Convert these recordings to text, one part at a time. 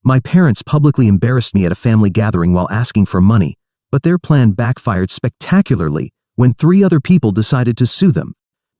My parents publicly embarrassed me at a family gathering while asking for money, but their plan backfired spectacularly when 3 other people decided to sue them.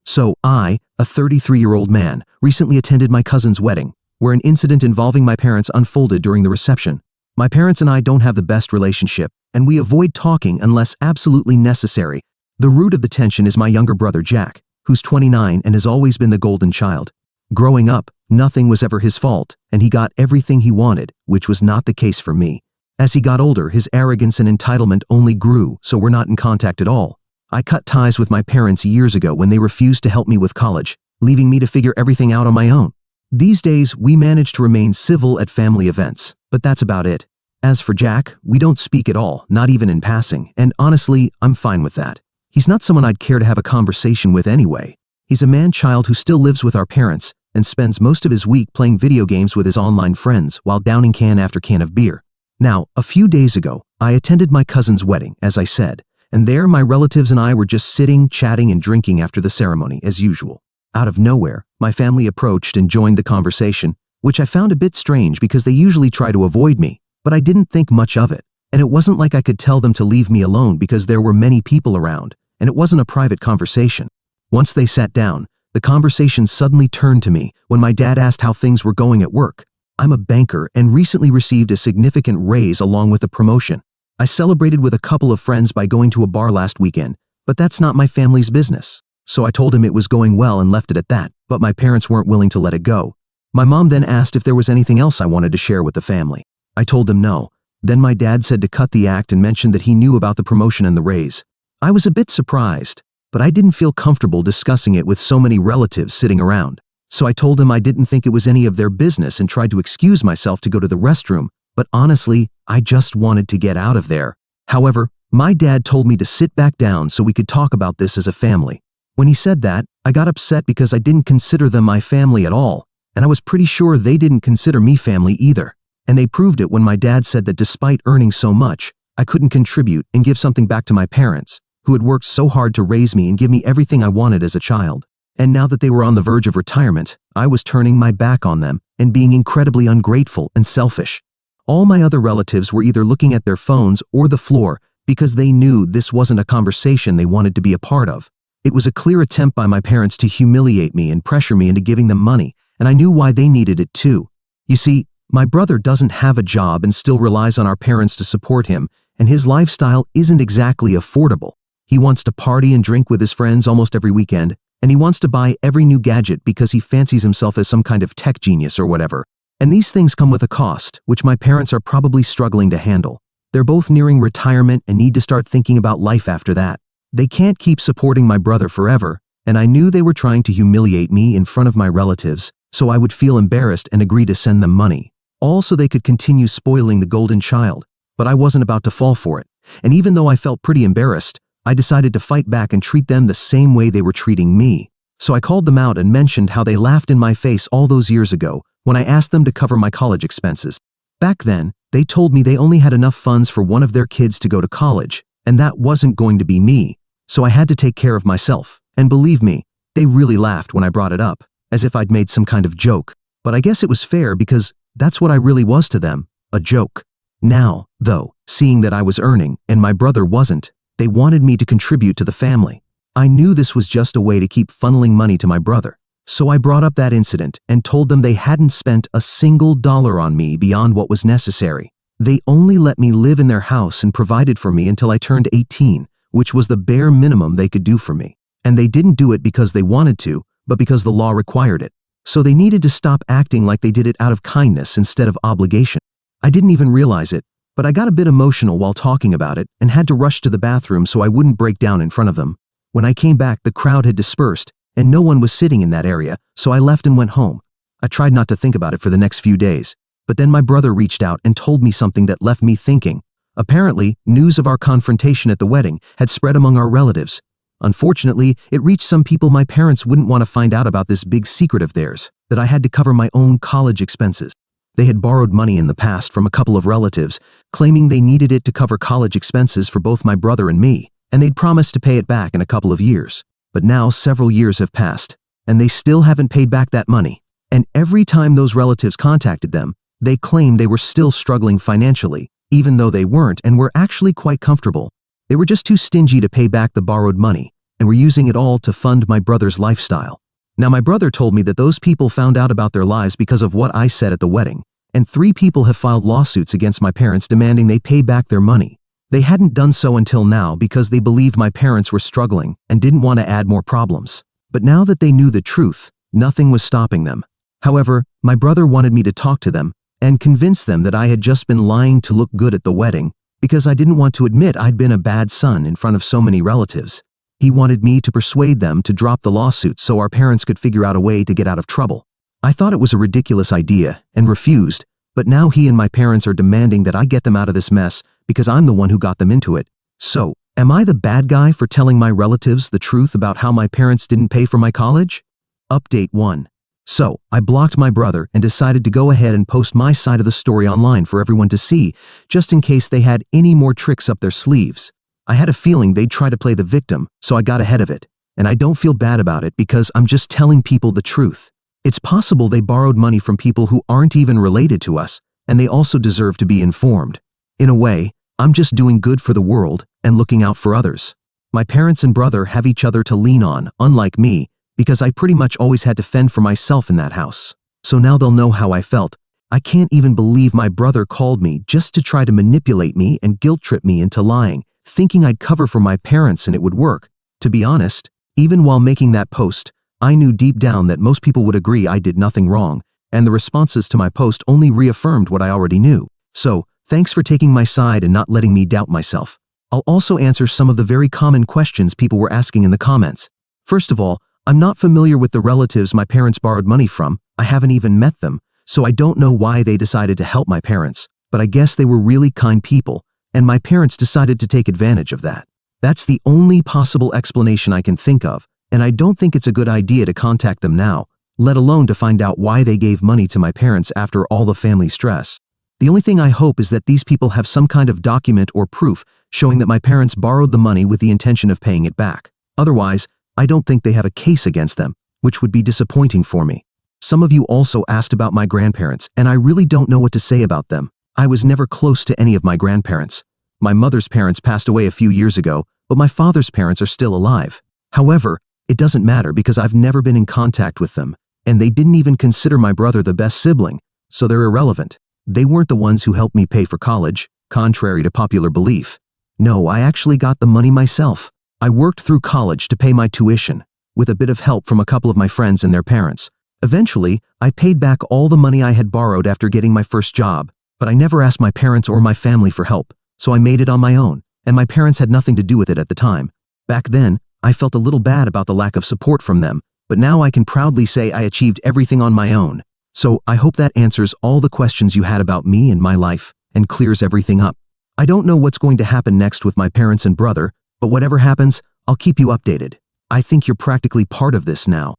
So I, a 33-year-old man, recently attended my cousin's wedding, where an incident involving my parents unfolded during the reception. My parents and I don't have the best relationship, and we avoid talking unless absolutely necessary. The root of the tension is my younger brother Jack, who's 29 and has always been the golden child. Growing up, nothing was ever his fault, and he got everything he wanted, which was not the case for me. As he got older, his arrogance and entitlement only grew, so we're not in contact at all. I cut ties with my parents years ago when they refused to help me with college, leaving me to figure everything out on my own. These days, we manage to remain civil at family events, but that's about it. As for Jack, we don't speak at all, not even in passing, and honestly, I'm fine with that. He's not someone I'd care to have a conversation with anyway. He's a man-child who still lives with our parents and spends most of his week playing video games with his online friends while downing can after can of beer. Now, a few days ago, I attended my cousin's wedding, as I said, and there my relatives and I were just sitting, chatting, and drinking after the ceremony, as usual. Out of nowhere, my family approached and joined the conversation, which I found a bit strange because they usually try to avoid me, but I didn't think much of it, and it wasn't like I could tell them to leave me alone because there were many people around, and it wasn't a private conversation. Once they sat down, the conversation suddenly turned to me when my dad asked how things were going at work. I'm a banker and recently received a significant raise along with a promotion. I celebrated with a couple of friends by going to a bar last weekend, but that's not my family's business. So I told him it was going well and left it at that, but my parents weren't willing to let it go. My mom then asked if there was anything else I wanted to share with the family. I told them no. Then my dad said to cut the act and mentioned that he knew about the promotion and the raise. I was a bit surprised, but I didn't feel comfortable discussing it with so many relatives sitting around. So I told him I didn't think it was any of their business and tried to excuse myself to go to the restroom, but honestly, I just wanted to get out of there. However, my dad told me to sit back down so we could talk about this as a family. When he said that, I got upset because I didn't consider them my family at all, and I was pretty sure they didn't consider me family either. And they proved it when my dad said that despite earning so much, I couldn't contribute and give something back to my parents, who had worked so hard to raise me and give me everything I wanted as a child. And now that they were on the verge of retirement, I was turning my back on them and being incredibly ungrateful and selfish. All my other relatives were either looking at their phones or the floor because they knew this wasn't a conversation they wanted to be a part of. It was a clear attempt by my parents to humiliate me and pressure me into giving them money, and I knew why they needed it too. You see, my brother doesn't have a job and still relies on our parents to support him, and his lifestyle isn't exactly affordable. He wants to party and drink with his friends almost every weekend, and he wants to buy every new gadget because he fancies himself as some kind of tech genius or whatever. And these things come with a cost, which my parents are probably struggling to handle. They're both nearing retirement and need to start thinking about life after that. They can't keep supporting my brother forever, and I knew they were trying to humiliate me in front of my relatives, so I would feel embarrassed and agree to send them money. All so they could continue spoiling the golden child. But I wasn't about to fall for it, and even though I felt pretty embarrassed, I decided to fight back and treat them the same way they were treating me. So I called them out and mentioned how they laughed in my face all those years ago when I asked them to cover my college expenses. Back then, they told me they only had enough funds for one of their kids to go to college, and that wasn't going to be me. So I had to take care of myself. And believe me, they really laughed when I brought it up, as if I'd made some kind of joke. But I guess it was fair because that's what I really was to them, a joke. Now, though, seeing that I was earning and my brother wasn't, they wanted me to contribute to the family. I knew this was just a way to keep funneling money to my brother. So I brought up that incident and told them they hadn't spent a single dollar on me beyond what was necessary. They only let me live in their house and provided for me until I turned 18, which was the bare minimum they could do for me. And they didn't do it because they wanted to, but because the law required it. So they needed to stop acting like they did it out of kindness instead of obligation. I didn't even realize it, but I got a bit emotional while talking about it and had to rush to the bathroom so I wouldn't break down in front of them. When I came back, the crowd had dispersed, and no one was sitting in that area, so I left and went home. I tried not to think about it for the next few days, but then my brother reached out and told me something that left me thinking. Apparently, news of our confrontation at the wedding had spread among our relatives. Unfortunately, it reached some people my parents wouldn't want to find out about this big secret of theirs, that I had to cover my own college expenses. They had borrowed money in the past from a couple of relatives, claiming they needed it to cover college expenses for both my brother and me, and they'd promised to pay it back in a couple of years. But now several years have passed, and they still haven't paid back that money. And every time those relatives contacted them, They claimed they were still struggling financially, even though they weren't and were actually quite comfortable. They were just too stingy to pay back the borrowed money and were using it all to fund my brother's lifestyle. Now my brother told me that those people found out about their lives because of what I said at the wedding, and 3 people have filed lawsuits against my parents demanding they pay back their money. They hadn't done so until now because they believed my parents were struggling and didn't want to add more problems. But now that they knew the truth, nothing was stopping them. However, my brother wanted me to talk to them and convince them that I had just been lying to look good at the wedding because I didn't want to admit I'd been a bad son in front of so many relatives. He wanted me to persuade them to drop the lawsuit so our parents could figure out a way to get out of trouble. I thought it was a ridiculous idea and refused, but now he and my parents are demanding that I get them out of this mess because I'm the one who got them into it. So, am I the bad guy for telling my relatives the truth about how my parents didn't pay for my college? Update 1. So, I blocked my brother and decided to go ahead and post my side of the story online for everyone to see, just in case they had any more tricks up their sleeves. I had a feeling they'd try to play the victim, so I got ahead of it. And I don't feel bad about it because I'm just telling people the truth. It's possible they borrowed money from people who aren't even related to us, and they also deserve to be informed. In a way, I'm just doing good for the world and looking out for others. My parents and brother have each other to lean on, unlike me, because I pretty much always had to fend for myself in that house. So now they'll know how I felt. I can't even believe my brother called me just to try to manipulate me and guilt trip me into lying, thinking I'd cover for my parents and it would work. To be honest, even while making that post, I knew deep down that most people would agree I did nothing wrong, and the responses to my post only reaffirmed what I already knew. So, thanks for taking my side and not letting me doubt myself. I'll also answer some of the very common questions people were asking in the comments. First of all, I'm not familiar with the relatives my parents borrowed money from. I haven't even met them, so I don't know why they decided to help my parents, but I guess they were really kind people, and my parents decided to take advantage of that. That's the only possible explanation I can think of, and I don't think it's a good idea to contact them now, let alone to find out why they gave money to my parents after all the family stress. The only thing I hope is that these people have some kind of document or proof showing that my parents borrowed the money with the intention of paying it back. Otherwise, I don't think they have a case against them, which would be disappointing for me. Some of you also asked about my grandparents, and I really don't know what to say about them. I was never close to any of my grandparents. My mother's parents passed away a few years ago, but my father's parents are still alive. However, it doesn't matter because I've never been in contact with them, and they didn't even consider my brother the best sibling, so they're irrelevant. They weren't the ones who helped me pay for college, contrary to popular belief. No, I actually got the money myself. I worked through college to pay my tuition, with a bit of help from a couple of my friends and their parents. Eventually, I paid back all the money I had borrowed after getting my first job, but I never asked my parents or my family for help, so I made it on my own, and my parents had nothing to do with it at the time. Back then, I felt a little bad about the lack of support from them, but now I can proudly say I achieved everything on my own. So I hope that answers all the questions you had about me and my life, and clears everything up. I don't know what's going to happen next with my parents and brother, but whatever happens, I'll keep you updated. I think you're practically part of this now.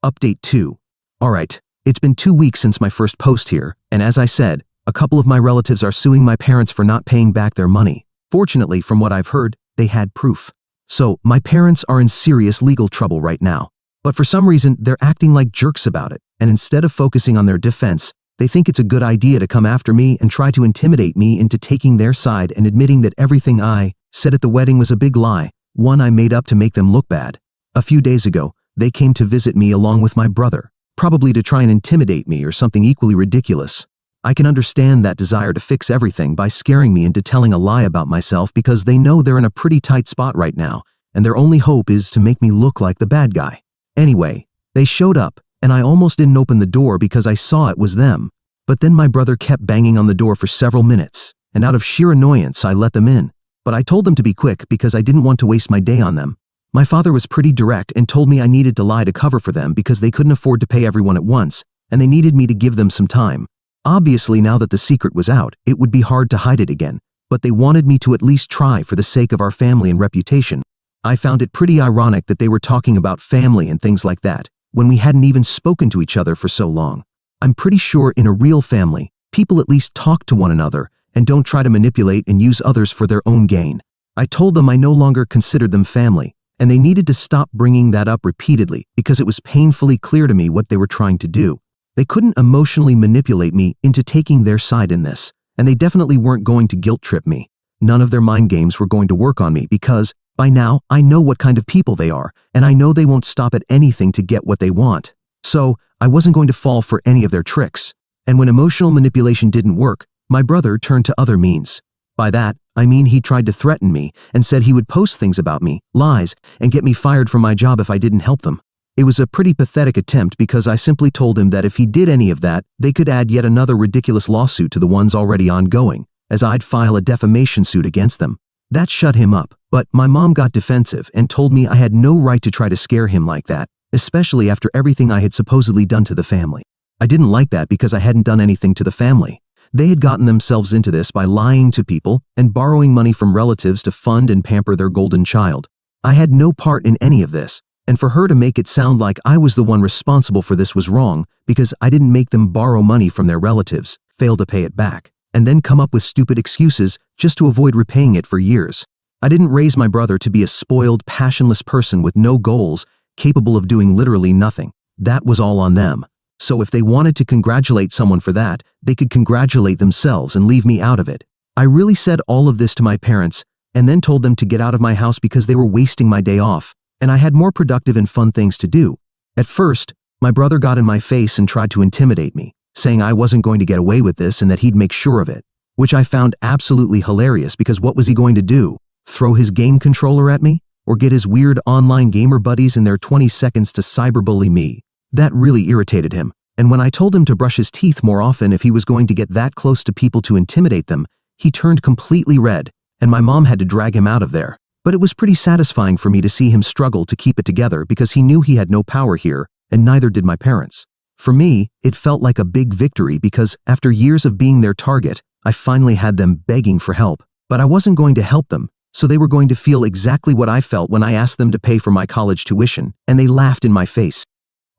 Update 2. Alright, it's been 2 weeks since my first post here, and as I said, a couple of my relatives are suing my parents for not paying back their money. Fortunately, from what I've heard, they had proof. So, my parents are in serious legal trouble right now. But for some reason, they're acting like jerks about it, and instead of focusing on their defense, they think it's a good idea to come after me and try to intimidate me into taking their side and admitting that everything I said at the wedding was a big lie, one I made up to make them look bad. A few days ago, they came to visit me along with my brother, probably to try and intimidate me or something equally ridiculous. I can understand that desire to fix everything by scaring me into telling a lie about myself because they know they're in a pretty tight spot right now, and their only hope is to make me look like the bad guy. Anyway, they showed up, and I almost didn't open the door because I saw it was them. But then my brother kept banging on the door for several minutes, and out of sheer annoyance I let them in. But I told them to be quick because I didn't want to waste my day on them. My father was pretty direct and told me I needed to lie to cover for them because they couldn't afford to pay everyone at once, and they needed me to give them some time. Obviously, now that the secret was out, it would be hard to hide it again, but they wanted me to at least try for the sake of our family and reputation. I found it pretty ironic that they were talking about family and things like that, when we hadn't even spoken to each other for so long. I'm pretty sure in a real family, people at least talk to one another and don't try to manipulate and use others for their own gain. I told them I no longer considered them family, and they needed to stop bringing that up repeatedly because it was painfully clear to me what they were trying to do. They couldn't emotionally manipulate me into taking their side in this, and they definitely weren't going to guilt trip me. None of their mind games were going to work on me because, by now, I know what kind of people they are, and I know they won't stop at anything to get what they want. So, I wasn't going to fall for any of their tricks. And when emotional manipulation didn't work, my brother turned to other means. By that, I mean he tried to threaten me and said he would post things about me, lies, and get me fired from my job if I didn't help them. It was a pretty pathetic attempt because I simply told him that if he did any of that, they could add yet another ridiculous lawsuit to the ones already ongoing, as I'd file a defamation suit against them. That shut him up, but my mom got defensive and told me I had no right to try to scare him like that, especially after everything I had supposedly done to the family. I didn't like that because I hadn't done anything to the family. They had gotten themselves into this by lying to people and borrowing money from relatives to fund and pamper their golden child. I had no part in any of this, and for her to make it sound like I was the one responsible for this was wrong because I didn't make them borrow money from their relatives, fail to pay it back, and then come up with stupid excuses just to avoid repaying it for years. I didn't raise my brother to be a spoiled, passionless person with no goals, capable of doing literally nothing. That was all on them. So if they wanted to congratulate someone for that, they could congratulate themselves and leave me out of it. I really said all of this to my parents and then told them to get out of my house because they were wasting my day off, and I had more productive and fun things to do. At first, my brother got in my face and tried to intimidate me, saying I wasn't going to get away with this and that he'd make sure of it, which I found absolutely hilarious because what was he going to do? Throw his game controller at me? Or get his weird online gamer buddies in their 20 seconds to cyberbully me? That really irritated him, and when I told him to brush his teeth more often if he was going to get that close to people to intimidate them, he turned completely red, and my mom had to drag him out of there. But it was pretty satisfying for me to see him struggle to keep it together because he knew he had no power here, and neither did my parents. For me, it felt like a big victory because after years of being their target, I finally had them begging for help. But I wasn't going to help them, so they were going to feel exactly what I felt when I asked them to pay for my college tuition, and they laughed in my face.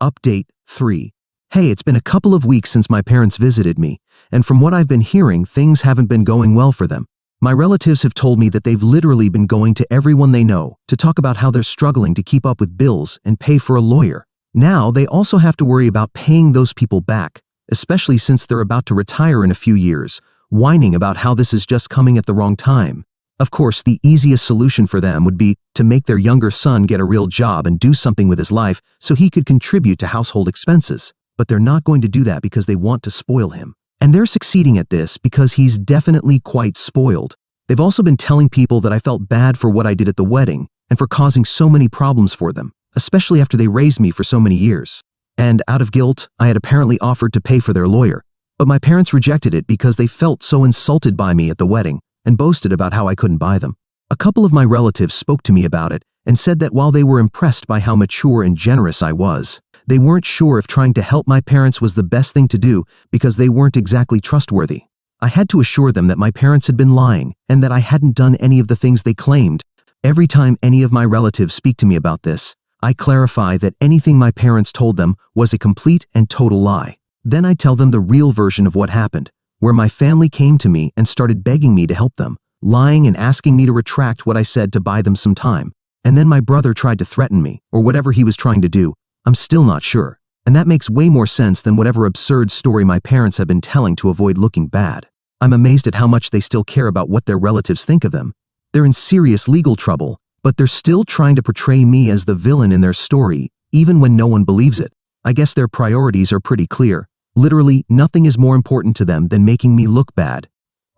Update 3. Hey, it's been a couple of weeks since my parents visited me, and from what I've been hearing, things haven't been going well for them. My relatives have told me that they've literally been going to everyone they know to talk about how they're struggling to keep up with bills and pay for a lawyer. Now, they also have to worry about paying those people back, especially since they're about to retire in a few years, whining about how this is just coming at the wrong time. Of course, the easiest solution for them would be to make their younger son get a real job and do something with his life so he could contribute to household expenses. But they're not going to do that because they want to spoil him. And they're succeeding at this because he's definitely quite spoiled. They've also been telling people that I felt bad for what I did at the wedding and for causing so many problems for them, especially after they raised me for so many years. And out of guilt, I had apparently offered to pay for their lawyer, but my parents rejected it because they felt so insulted by me at the wedding and boasted about how I couldn't buy them. A couple of my relatives spoke to me about it and said that while they were impressed by how mature and generous I was, they weren't sure if trying to help my parents was the best thing to do because they weren't exactly trustworthy. I had to assure them that my parents had been lying and that I hadn't done any of the things they claimed. Every time any of my relatives speak to me about this, I clarify that anything my parents told them was a complete and total lie. Then I tell them the real version of what happened, where my family came to me and started begging me to help them, lying and asking me to retract what I said to buy them some time. And then my brother tried to threaten me, or whatever he was trying to do. I'm still not sure. And that makes way more sense than whatever absurd story my parents have been telling to avoid looking bad. I'm amazed at how much they still care about what their relatives think of them. They're in serious legal trouble, but they're still trying to portray me as the villain in their story, even when no one believes it. I guess their priorities are pretty clear. Literally, nothing is more important to them than making me look bad.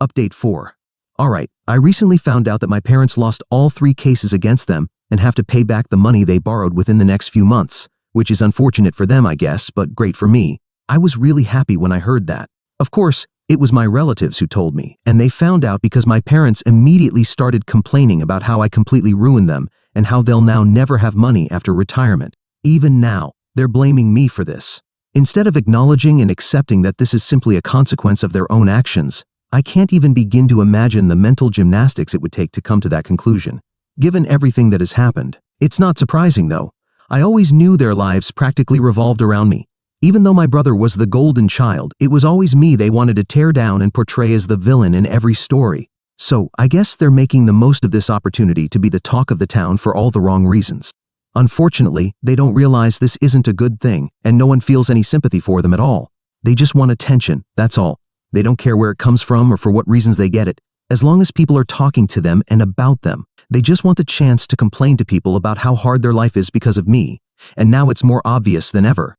Update 4. Alright, I recently found out that my parents lost all 3 cases against them and have to pay back the money they borrowed within the next few months, which is unfortunate for them, I guess, but great for me. I was really happy when I heard that. Of course, it was my relatives who told me, and they found out because my parents immediately started complaining about how I completely ruined them and how they'll now never have money after retirement. Even now, they're blaming me for this. Instead of acknowledging and accepting that this is simply a consequence of their own actions, I can't even begin to imagine the mental gymnastics it would take to come to that conclusion. Given everything that has happened, it's not surprising though. I always knew their lives practically revolved around me. Even though my brother was the golden child, it was always me they wanted to tear down and portray as the villain in every story. So, I guess they're making the most of this opportunity to be the talk of the town for all the wrong reasons. Unfortunately, they don't realize this isn't a good thing, and no one feels any sympathy for them at all. They just want attention, that's all. They don't care where it comes from or for what reasons they get it. As long as people are talking to them and about them, they just want the chance to complain to people about how hard their life is because of me. And now it's more obvious than ever.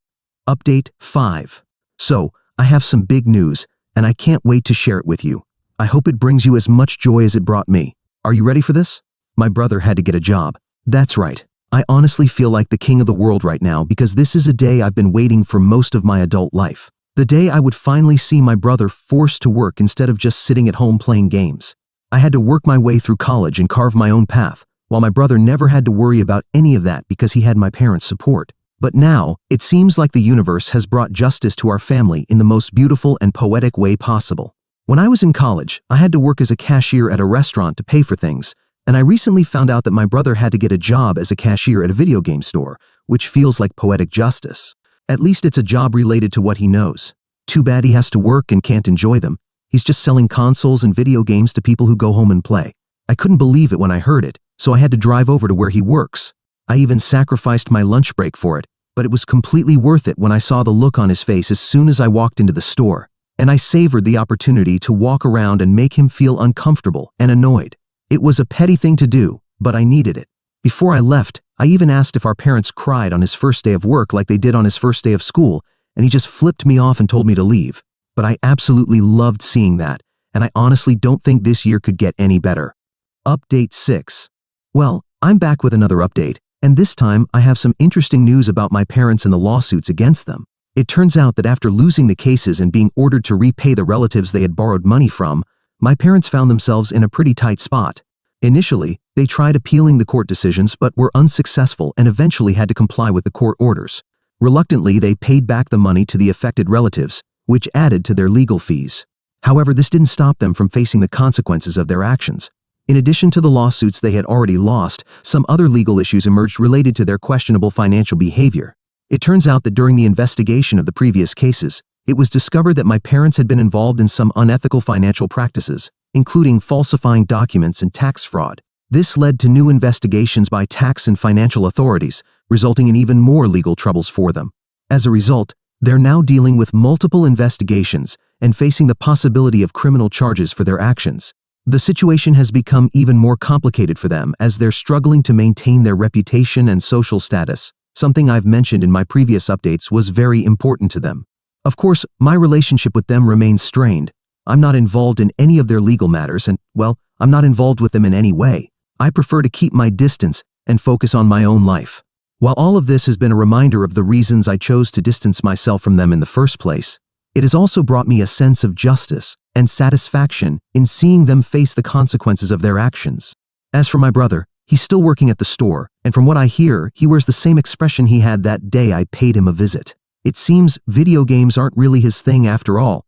Update 5. So, I have some big news, and I can't wait to share it with you. I hope it brings you as much joy as it brought me. Are you ready for this? My brother had to get a job. That's right. I honestly feel like the king of the world right now because this is a day I've been waiting for most of my adult life. The day I would finally see my brother forced to work instead of just sitting at home playing games. I had to work my way through college and carve my own path, while my brother never had to worry about any of that because he had my parents' support. But now, it seems like the universe has brought justice to our family in the most beautiful and poetic way possible. When I was in college, I had to work as a cashier at a restaurant to pay for things, and I recently found out that my brother had to get a job as a cashier at a video game store, which feels like poetic justice. At least it's a job related to what he knows. Too bad he has to work and can't enjoy them. He's just selling consoles and video games to people who go home and play. I couldn't believe it when I heard it, so I had to drive over to where he works. I even sacrificed my lunch break for it, but it was completely worth it when I saw the look on his face as soon as I walked into the store. And I savored the opportunity to walk around and make him feel uncomfortable and annoyed. It was a petty thing to do, but I needed it. Before I left, I even asked if our parents cried on his first day of work like they did on his first day of school, and he just flipped me off and told me to leave. But I absolutely loved seeing that, and I honestly don't think this year could get any better. Update 6. Well, I'm back with another update, and this time I have some interesting news about my parents and the lawsuits against them. It turns out that after losing the cases and being ordered to repay the relatives they had borrowed money from, my parents found themselves in a pretty tight spot. Initially, they tried appealing the court decisions but were unsuccessful and eventually had to comply with the court orders. Reluctantly, they paid back the money to the affected relatives, which added to their legal fees. However, this didn't stop them from facing the consequences of their actions. In addition to the lawsuits they had already lost, some other legal issues emerged related to their questionable financial behavior. It turns out that during the investigation of the previous cases, it was discovered that my parents had been involved in some unethical financial practices, including falsifying documents and tax fraud. This led to new investigations by tax and financial authorities, resulting in even more legal troubles for them. As a result, they're now dealing with multiple investigations and facing the possibility of criminal charges for their actions. The situation has become even more complicated for them as they're struggling to maintain their reputation and social status. Something I've mentioned in my previous updates was very important to them. Of course, my relationship with them remains strained. I'm not involved in any of their legal matters and, well, I'm not involved with them in any way. I prefer to keep my distance and focus on my own life. While all of this has been a reminder of the reasons I chose to distance myself from them in the first place, it has also brought me a sense of justice and satisfaction in seeing them face the consequences of their actions. As for my brother, he's still working at the store, and from what I hear, he wears the same expression he had that day I paid him a visit. It seems video games aren't really his thing after all,